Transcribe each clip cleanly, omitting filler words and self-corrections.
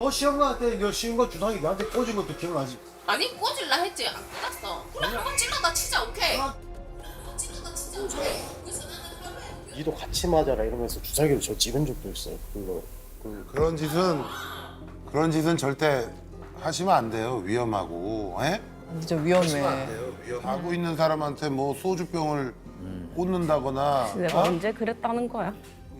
시험관 때 너 쉬운 거 주사기 나한테 꽂은 것도 기억나지? 아니 꽂을라 했지 안 꽂았어. 그래 한번 찔러다 치자 오케이. 찔러다 치자 오케이. 그래서 나는 하루에 니도 같이 맞아라 이러면서 주사기로 저 찍은 적도 있어요. 그거. 그런 짓은 절대 하시면 안 돼요. 위험하고. 에? 진짜 위험해. 하고 있는 사람한테 뭐 소주병을 꽂는다거나 내가 언제 그랬다는 거야?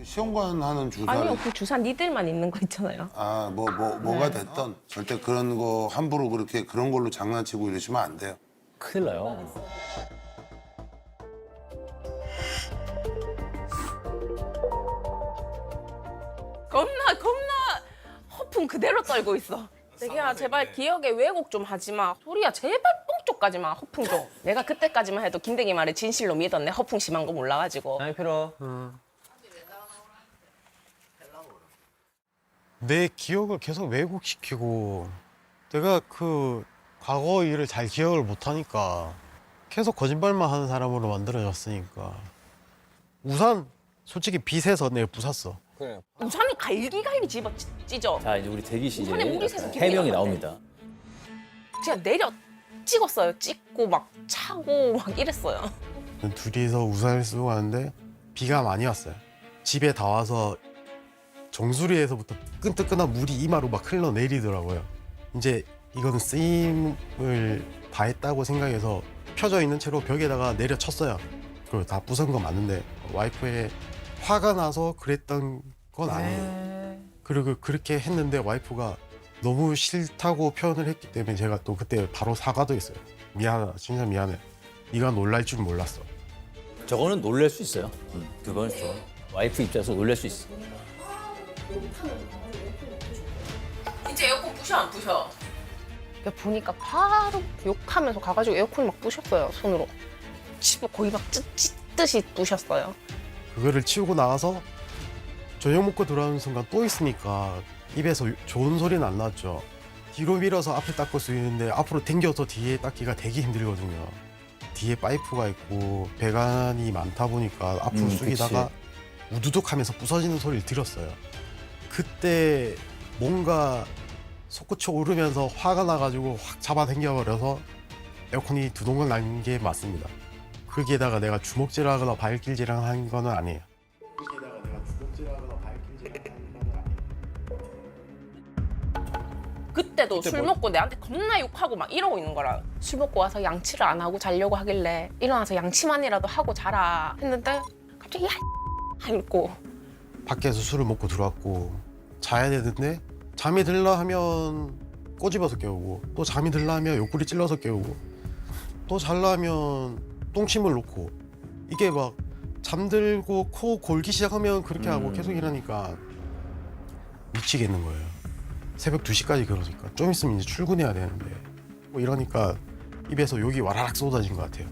시험관 하는 주사를 아니요, 그 주사 니들만 있는 거 있잖아요. 뭐가 됐던 절대 그런 거 함부로 그렇게 그런 걸로 장난치고 이러시면 안 돼요. 큰일 나요. 겁나 허풍 그대로 떨고 있어. 내가 제발 기억에 왜곡 좀 하지 마. 소리야 제발 뽕 쪽까지 마. 허풍 좀. 내가 그때까지만 해도 김대기 말을 진실로 믿었네. 허풍 심한 거 몰라가지고. 아이 필요. 내 기억을 계속 왜곡시키고 내가 그 과거 일을 잘 기억을 못하니까 계속 거짓말만 하는 사람으로 만들어졌으니까 우산 솔직히 빗에서 내가 부쉈어. 그래. 우산을 갈기갈기 집어 찢어. 자 이제 우리 대기실에 우산에 물이 새서 해명이 기분이 나옵니다. 제가 내려 찍었어요. 찍고 막 차고 막 이랬어요. 둘이서 우산을 쓰고 가는데 비가 많이 왔어요. 집에 다 와서 정수리에서부터 끈뜨끈한 물이 이마로 막 흘러내리더라고요. 이제 이거는 쓰임을 다했다고 생각해서 펴져 있는 채로 벽에다가 내려쳤어요. 그걸 다 부순 거 맞는데 와이프에 화가 나서 그랬던 건 아니에요. 그리고 그렇게 했는데 와이프가 너무 싫다고 표현을 했기 때문에 제가 또 그때 바로 사과도 했어요. 미안하다, 진짜 미안해. 네가 놀랄 줄 몰랐어. 저거는 놀랄 수 있어요. 그건 좀 와이프 입장에서 놀랄 수 있어. 이제 에어컨 부셔 안 부셔? 보니까 바로 욕하면서 가가지고 에어컨을 막 부셨어요. 손으로. 집을 거의 막 찢듯이 부셨어요. 그거를 치우고 나와서 저녁 먹고 돌아오는 순간 또 있으니까 입에서 좋은 소리는 안 났죠. 뒤로 밀어서 앞에 닦을 수 있는데 앞으로 당겨서 뒤에 닦기가 되게 힘들거든요. 뒤에 파이프가 있고 배관이 많다 보니까 앞으로 숙이다가 우두둑하면서 부서지는 소리를 들었어요. 그때 뭔가 솟구쳐 오르면서 화가 나가지고 확 잡아당겨버려서 에어컨이 두동강 난 게 맞습니다. 거기에다가 내가 주먹질하거나 발길질한 거는 아니에요. 거기에다가 내가 주먹질하거나 발길질한 거는 아니에요. 그때도 술 먹고 내한테 겁나 욕하고 막 이러고 있는 거라. 술 먹고 와서 양치를 안 하고 자려고 하길래 일어나서 양치만이라도 하고 자라 했는데 갑자기 야 이러고 밖에서 술을 먹고 들어왔고 자야 되는데 잠이 들라 하면 꼬집어서 깨우고 또 잠이 들라 하면 옆구리 찔러서 깨우고 또 잘라 하면 똥침을 놓고 이게 막 잠들고 코 골기 시작하면 그렇게 하고 계속 이러니까 미치겠는 거예요. 새벽 2시까지 그러니까 좀 있으면 이제 출근해야 되는데 뭐 이러니까 입에서 욕이 와라락 쏟아진 것 같아요.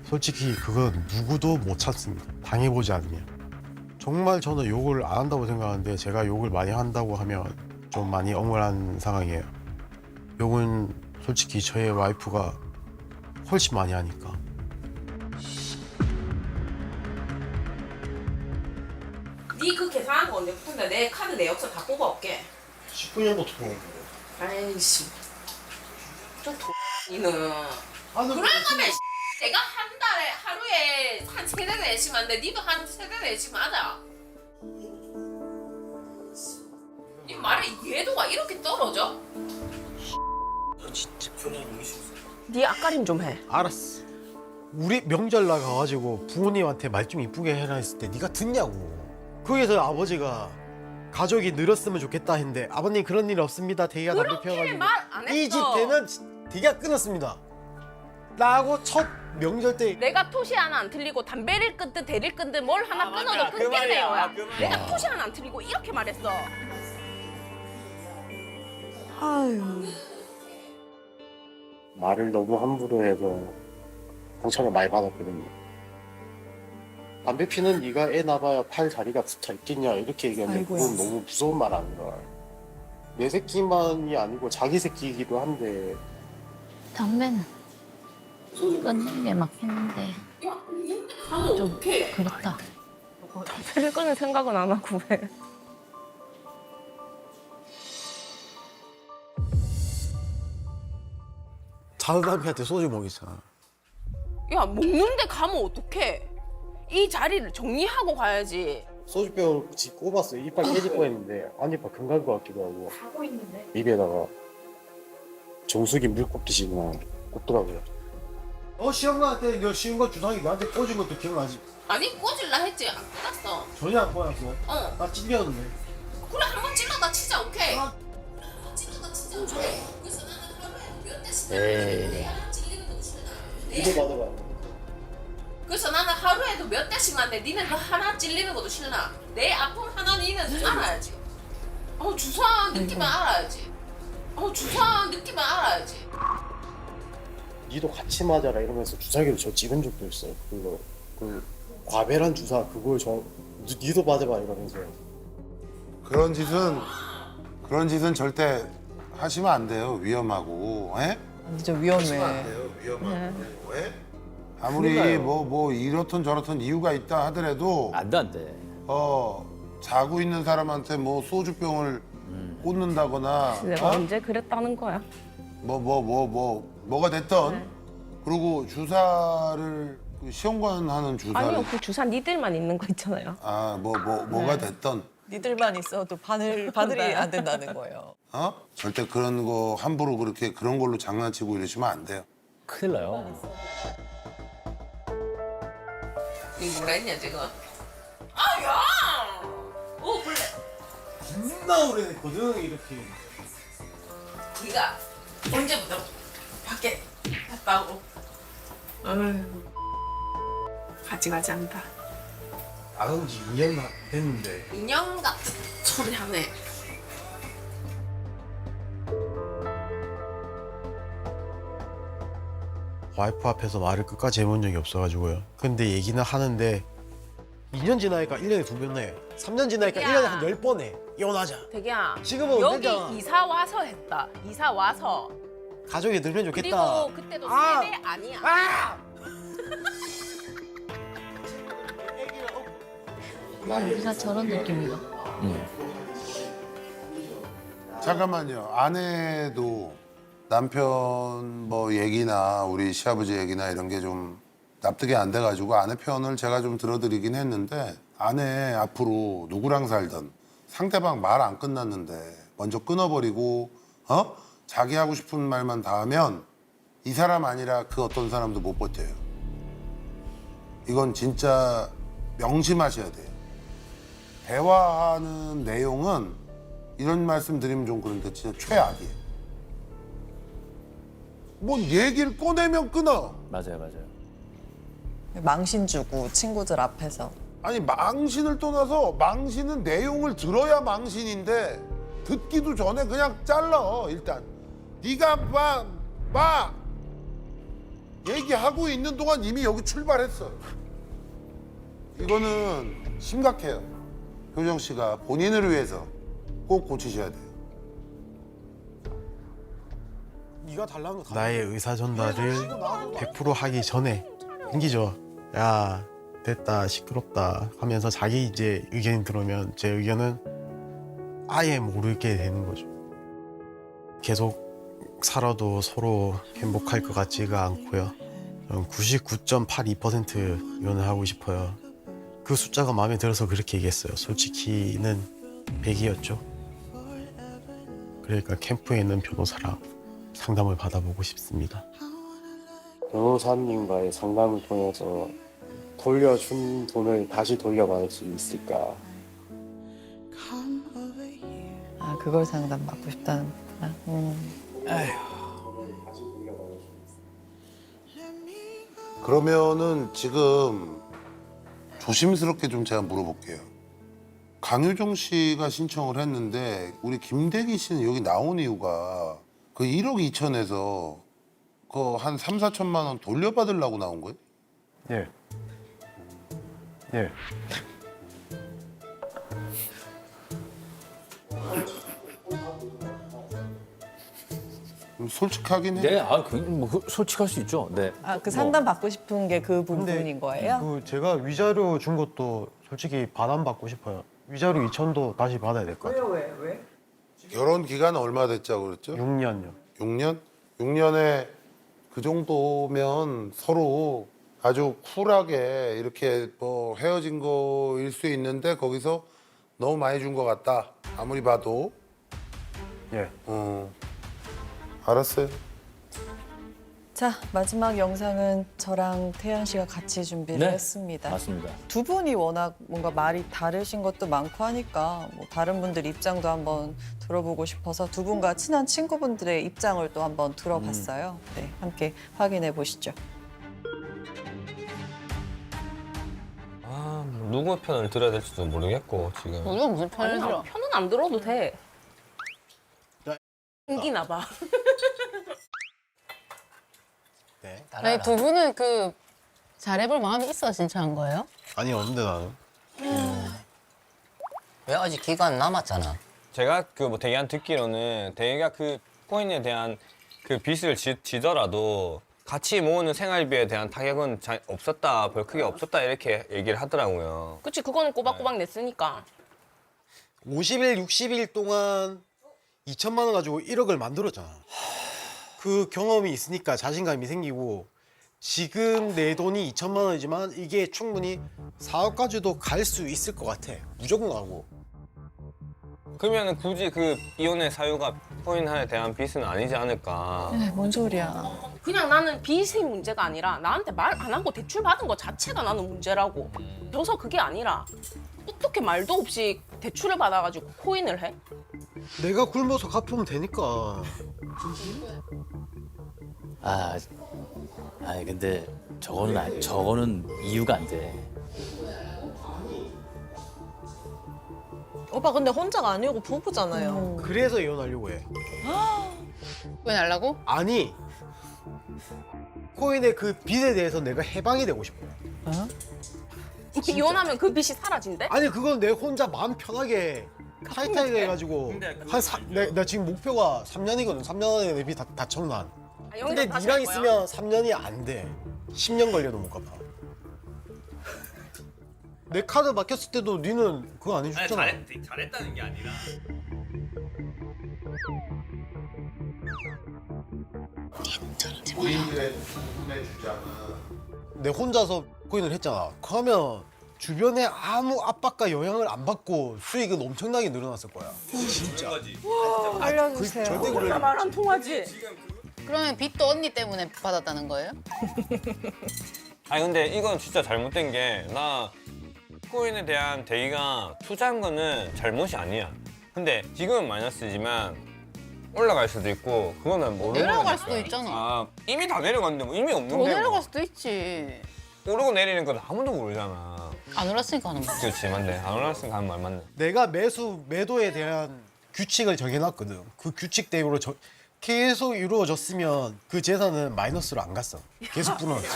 솔직히 그건 누구도 못 참습니다. 당해보지 않으면. 정말 저는 욕을 안 한다고 생각하는데 제가 욕을 많이 한다고 하면 좀 많이 억울한 상황이에요. 욕은 솔직히 저의 와이프가 훨씬 많이 하니까. 네 그 계산한 거 언제부터인데 내 카드 내역서 다 뽑아올게. 10분 전부터 통했는데. 아이씨 좀 니는 하는 그럴 거면 내가 한 달에 하루에 한 3대 내씩 하는데 니도 한 3대 내씩 하자. 이 말의 이해도가 이렇게 떨어져? 진짜 네 앞가림 좀 해. 알았어. 우리 명절 나가가지고 부모님한테 말 좀 이쁘게 해라 했을 때 네가 듣냐고. 거기서 아버지가 가족이 늘었으면 좋겠다 했는데 아버님 그런 일 없습니다. 대기가 담배 그렇게 피워가지고 말 안 했어. 이 집 때는 대기가 끊었습니다. 나하고 첫 명절 때 내가 토시 하나 안 틀리고 담배를 끊든 대를 끊든 뭘 하나 끊어도 끊겠네요. 내가 토시 하나 안 틀리고 이렇게 말했어. 말을 너무 함부로 해서 상처를 많이 받았거든요. 담배 피는 네가 애 낳아야 팔 다리가 붙어 있겠냐 이렇게 얘기하는데 그건 너무 무서운 말 아닌가. 내 새끼만이 아니고 자기 새끼이기도 한데 담배는 끊는 게 맞겠는데 좀 그렇다. 담배를 끊을 생각은 안 하고 왜? 자담이한테 소주 먹이잖아. 야 먹는데 가면 어떡해? 이 자리를 정리하고 가야지. 소주병 꼽았어요. 이빨 깨질 뻔했는데 안이빨 금간 것 같기도 하고. 입에다가 정수기 물 꼽듯이 그냥 꼽더라고요. 시험관 때 이거 쉬운 거 주사기 나한테 꽂은 것도 기억나지? 아니 꽂을라 했지 안 꽂았어. 전혀 안 꽂았어. 어. 나 찔렸는데. 그래 한 번 찔러다 치자 오케이. 아. 찔러다 치자 오케이. 그래서 나는 하루에 몇 대씩 에이. 내가 찔리는 것도 싫다. 이거 받아봐. 그래서 나는 하루에도 몇 대씩 맞네. 니는 그 하나 찔리는 것도 싫나? 내 아픔 하나 니는 알아야지. 주사 느낌만 알아야지. 주사 느낌만 알아야지. 니도 같이 맞아라 이러면서 주사기로 저 찍은 적도 있어요. 그거 그 과배란 주사 그걸 니도 맞아봐 이러면서. 그런 짓은 절대 하시면 안 돼요. 위험하고. 에? 진짜 위험해. 돼요. 위험하고. 왜? 아무리 뭐 이렇든 저렇든 이유가 있다 하더라도 안 돼, 안 돼. 자고 있는 사람한테 뭐 소주병을 꽂는다거나 내가 언제 그랬다는 거야? 뭐가 됐던 그리고 주사를 그 시험관 하는 주사를 아니요 그 주사 니들만 있는 거 있잖아요. 뭐가 됐던 니들만 있어도 바늘이 안 된다는 거예요. 절대 그런 거 함부로 그렇게 그런 걸로 장난치고 이러시면 안 돼요. 큰일 나요. 이거 뭐라 했냐 지금? 야! 오 벌레. 존나 오래됐거든 이렇게. 네가 언제부터 밖에 갔다고? 어휴 가지가지 한다. 나간 지 2년 됐는데. 인형 같은 소리 하네. 와이프 앞에서 말을 끝까지 해본 적이 없어가지고요. 근데 얘기는 하는데 2년 지나니까 1년에 2번 해. 3년 지나니까 야. 1년에 한 10번 해. 이혼하자. 대기야 지금은 여기 되잖아. 이사 와서 했다. 이사 와서. 가족이 늘면 좋겠다. 그리고 그때도 아. 세대 아니야. 우리가 저런 느낌이다. 잠깐만요. 아내도 남편 뭐 얘기나 우리 시아버지 얘기나 이런 게 좀 납득이 안 돼가지고 아내 편을 제가 좀 들어드리긴 했는데 아내 앞으로 누구랑 살던 상대방 말 안 끝났는데 먼저 끊어버리고 자기 하고 싶은 말만 다 하면 이 사람 아니라 그 어떤 사람도 못 버텨요. 이건 진짜 명심하셔야 돼요. 대화하는 내용은 이런 말씀 드리면 좀 그런데 진짜 최악이에요. 뭐 얘기를 꺼내면 끊어. 맞아요, 맞아요. 망신 주고 친구들 앞에서. 아니 망신을 떠나서 망신은 내용을 들어야 망신인데 듣기도 전에 그냥 잘라 일단. 네가 막 얘기하고 있는 동안 이미 여기 출발했어. 이거는 심각해요. 효정 씨가 본인을 위해서 꼭 고치셔야 돼요. 네가 달라는 거 나의 의사 전달을 100% 하기 전에 생기죠. 야 됐다 시끄럽다 하면서 자기 이제 의견이 들어오면 제 의견은 아예 모르게 되는 거죠. 계속 살아도 서로 행복할 것 같지가 않고요. 저는 99.82% 이혼을 하고 싶어요. 그 숫자가 마음에 들어서 그렇게 얘기했어요. 솔직히는 100이었죠. 그러니까 캠프에 있는 변호사랑 상담을 받아보고 싶습니다. 변호사님과의 상담을 통해서 돌려준 돈을 다시 돌려받을 수 있을까? 아 그걸 상담받고 싶다는 거구나. 그러면은 지금 조심스럽게 좀 제가 물어볼게요. 강효정 씨가 신청을 했는데 우리 김대기 씨는 여기 나온 이유가 그 1억 2천에서 그 한 3, 4천만 원 돌려받으려고 나온 거예요? 예. 예. 솔직하긴 해. 네, 뭐 솔직할 수 있죠. 네. 아 그 상담 받고 싶은 게 그 부분인 거예요? 그 제가 위자료 준 것도 솔직히 반환받고 싶어요. 위자료 2천도 다시 받아야 될 것 같아요. 결혼 기간 얼마 됐자고 그랬죠? 6년요. 6년? 6년에 그 정도면 서로 아주 쿨하게 이렇게 뭐 헤어진 거일 수 있는데 거기서 너무 많이 준 것 같다. 아무리 봐도. 예. 알았어요. 자, 마지막 영상은 저랑 태연 씨가 같이 준비를 네. 했습니다. 맞습니다. 두 분이 워낙 뭔가 말이 다르신 것도 많고 하니까 뭐 다른 분들 입장도 한번 들어보고 싶어서 두 분과 친한 친구분들의 입장을 또 한번 들어봤어요. 네, 함께 확인해 보시죠. 아, 누구 편을 들어야 될지도 모르겠고 지금. 우리가 무슨 편을 아니야, 들어? 편은 안 들어도 돼. 자, 생기나 봐. 네. 아니 두 분은 그 잘해볼 마음이 있어 신청한 거예요? 아니 없는데 나는. 왜 아직 기간 남았잖아. 제가 그 뭐 대기한 듣기로는 대기가 그 코인에 대한 그 빚을 지더라도 같이 모으는 생활비에 대한 타격은 없었다, 별 크게 없었다 이렇게 얘기를 하더라고요. 그치, 그거는 꼬박꼬박 냈으니까. 50일, 60일 동안 2천만 원 가지고 1억을 만들었잖아. 그 경험이 있으니까 자신감이 생기고 지금 내 돈이 2천만 원이지만 이게 충분히 4억까지도 갈 수 있을 것 같아. 무조건 가고. 그러면 굳이 그 이혼의 사유가 코인에 대한 빚은 아니지 않을까. 뭔 소리야. 그냥 나는 빚이 문제가 아니라 나한테 말 안 하고 대출 받은 거 자체가 나는 문제라고. 그래서 그게 아니라 어떻게 말도 없이 대출을 받아가지고 코인을 해? 내가 굶어서 갚으면 되니까. 아니 근데 저거는 이유가 안 돼. 오빠 근데 혼자가 아니고 부부잖아요. 그래서 이혼하려고 해. 왜 날라고? 아니, 코인의 그 빚에 대해서 내가 해방이 되고 싶어. 이혼하면 그 빚이 사라진대? 아니 그건 내 혼자 마음 편하게 타이트하게 해가지고 나 지금 목표가 3년이거든. 3년 안에 내 빚 다 청산. 근데 다시 니랑 할 거야? 있으면 3년이 안 돼. 10년 걸려도 못 갚아. 내 카드 막혔을 때도 니는 그거 안 해줬잖아. 잘했다는 게 아니라. 우리들의 부분의 주장은 내 혼자서 코인을 했잖아. 그러면 주변에 아무 압박과 영향을 안 받고 수익은 엄청나게 늘어났을 거야. 진짜. 알려주세요. 절대 그럴 일 말 안 없지. 통하지? 그러면 빚도 언니 때문에 받았다는 거예요? 아니 근데 이건 진짜 잘못된 게 나 코인에 대한 대기가 투자한 거는 잘못이 아니야. 근데 지금은 마이너스지만 올라갈 수도 있고 그거는 모르는 내려갈 거니까. 수도 있잖아. 아 이미 다 내려갔는데 뭐 의미 없는데 더 내려갈 뭐. 수도 있지. 오르고 내리는 건 아무도 모르잖아. 안 올랐으니까 하는 거야. 그렇지 맞네. 안 올랐으니까 하는 말 맞네. 내가 매도에 대한 규칙을 정해놨거든. 그 규칙대로 계속 이루어졌으면 그 재산은 마이너스로 안 갔어. 계속 불어났지.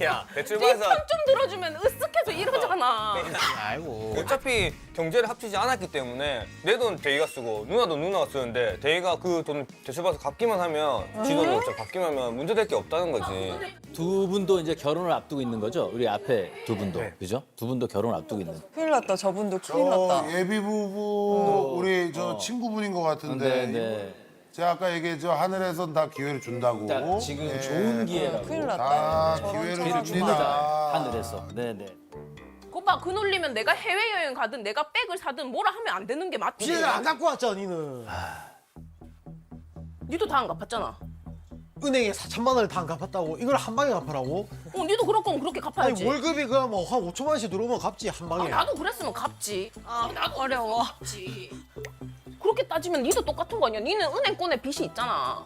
야 대출 네 받아서 편 좀 들어주면 으쓱해서 이러잖아. 아이고. 어차피 경제를 합치지 않았기 때문에 내 돈 대기가 쓰고 누나도 누나가 쓰는데 대기가 그 돈 대출 받아서 갚기만 하면 지 돈을 어차피 갚기만 하면 문제될 게 없다는 거지. 두 분도 이제 결혼을 앞두고 있는 거죠? 우리 앞에 두 분도 네. 그죠? 두 분도 결혼을 앞두고 있는. 큰일 났다. 저분도 큰일 났다. 예비 부부 우리 저 친구분인 것 같은데 네. 제가 아까 얘기했죠. 하늘에선 다 기회를 준다고. 딱 지금 예. 좋은 기회라고. 큰일 다 났다. 기회를 기회를 줍니다. 줍니다. 하늘에서. 네네. 오빠 그 놀리면 내가 해외여행 가든 내가 백을 사든 뭐라 하면 안 되는 게 맞지. 빚을 안 갖고 왔잖아, 니는. 니도 다 안 갚았잖아. 은행에 4천만 원을 다 안 갚았다고? 이걸 한 방에 갚으라고? 니도 그럴 거면 그렇게 갚아야지. 아니 월급이 그냥 뭐 한 5천만 원씩 들어오면 갚지, 한 방에. 나도 그랬으면 갚지. 나도 어려워. 갚지. 그렇게 따지면 니도 똑같은 거 아니야? 니는 은행권에 빚이 있잖아.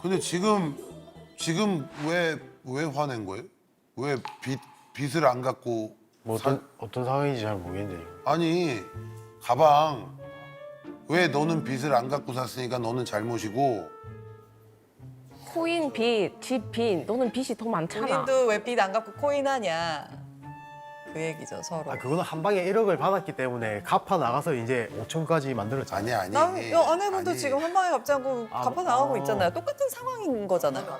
근데 지금 왜 화낸 거예요? 왜 빚을 안 갖고 뭐 어떤 상황인지 잘 모르겠는데. 아니 가방 왜 너는 빚을 안 갖고 샀으니까 너는 잘못이고 코인 빚, 집 빚, 너는 빚이 더 많잖아. 본인도 왜 빚 안 갚고 코인 하냐. 그 얘기죠, 서로. 아, 그거는 한 방에 1억을 받았기 때문에 갚아 나가서 이제 5천까지 만들었잖아. 아니 아내분도 아니. 지금 한 방에 갚지 않고 갚아 나가고 있잖아요. 똑같은 상황인 거잖아요.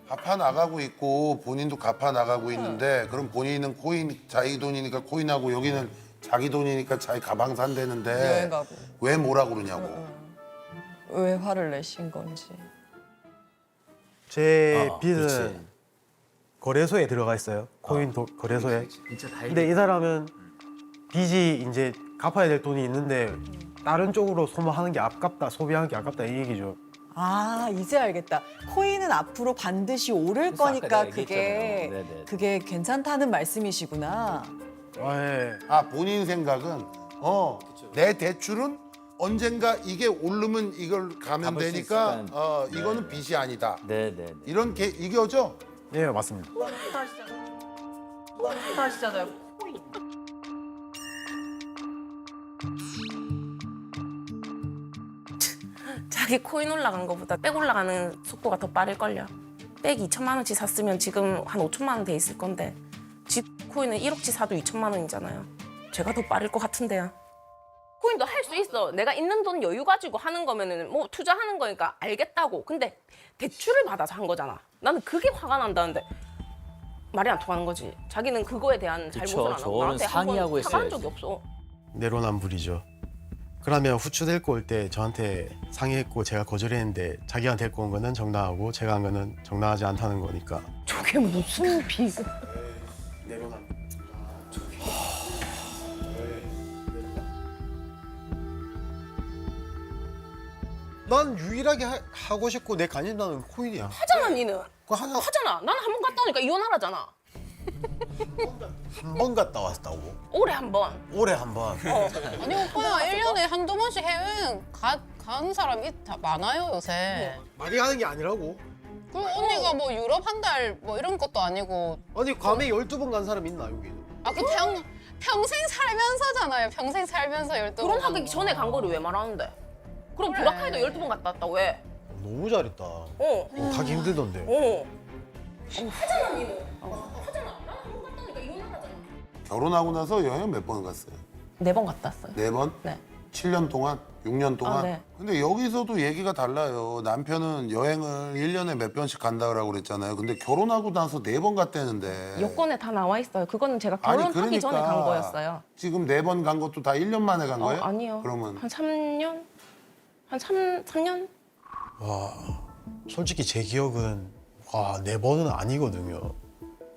갚아 나가고 있고 본인도 갚아 나가고 있는데 그럼 본인은 코인 자기 돈이니까 코인하고 여기는 자기 돈이니까 자기 가방 산다는데 여행 가고. 왜 뭐라 그러냐고. 왜 화를 내신 건지. 제 어, 빚은 그렇지. 거래소에 들어가 있어요. 코인 거래소에. 진짜 근데 이 사람은 빚이 이제 갚아야 될 돈이 있는데 다른 쪽으로 소모하는 게 아깝다, 소비하는 게 아깝다 이 얘기죠. 아, 이제 알겠다. 코인은 앞으로 반드시 오를 그래서 아까 거니까 내가 얘기했잖아요. 네네. 그게 괜찮다는 말씀이시구나. 예. 아 본인 생각은 내 대출은 언젠가 이게 오르면 이걸 가면 갚을 수 되니까 있으니까. 이거는 빚이 아니다. 네네. 이런 게 이거죠? 예, 맞습니다. 하시잖아요. 자기 코인 올라간 거보다 백 올라가는 속도가 더 빠를걸요. 백 2천만 원치 샀으면 지금 한 5천만 원 돼 있을 건데 집 코인은 1억치 사도 2천만 원이잖아요. 제가 더 빠를 것 같은데요. 코인도 할 수 있어. 내가 있는 돈 여유 가지고 하는 거면은 뭐 투자하는 거니까 알겠다고. 근데 대출을 받아서 한 거잖아. 나는 그게 화가 난다는데 말이 안 통하는 거지. 자기는 그거에 대한 그쵸, 잘못을 안 하고 저거는 나한테 상의하고 한번 사과한 했어야지. 적이 없어. 내로남불이죠. 그러면 후추 데리고 올 때 저한테 상의했고 제가 거절했는데 자기가 데리고 온 거는 정당하고 제가 한 거는 정당하지 않다는 거니까. 저게 무슨 비극. 내로남불. 난 유일하게 하고 싶고 내 관심사는 코인이야. 하잖아 니는. 그거 하나 하잖아. 나는 한 번 갔다 오니까 이혼하라잖아. 한 번 갔다 왔다고. 올해 한 번. 올해 한 번. 아니 오빠야 1년에 한두 번씩 해외여행 가는 사람이 다 많아요 요새. 말이 하는 게 아니라고. 그리고 언니가 뭐 유럽 한 달 뭐 이런 것도 아니고 아니 괌에 12번 간 사람 있나 여기? 아 그 평생 살면서잖아요. 평생 살면서 12번. 결혼하기 전에 간 거를 왜 말하는데? 그럼 그래. 보라카이도 12번 갔다 왔다 왜? 너무 잘했다. 가기 힘들던데. 하잖아 니는. 하잖아. 나는 한 번 갔다 오니까 이혼하라잖아. 결혼하고 나서 여행 몇 번 갔어요? 4번 갔다 왔어요. 4번? 네. 7년 동안? 6년 동안? 아, 네. 근데 여기서도 얘기가 달라요. 남편은 여행을 1년에 몇 번씩 간다고 그랬잖아요. 근데 결혼하고 나서 4번 갔다는데. 여권에 다 나와 있어요. 그거는 제가 아니, 결혼하기 전에 간 거였어요. 지금 4번 간 것도 다 1년 만에 간 거예요? 아니요. 그러면 한 3년? 한 3년? 와, 솔직히 제 기억은 와, 4번은 아니거든요.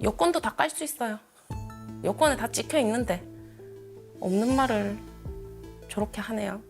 여권도 다 깔 수 있어요. 여권에 다 찍혀 있는데 없는 말을 저렇게 하네요.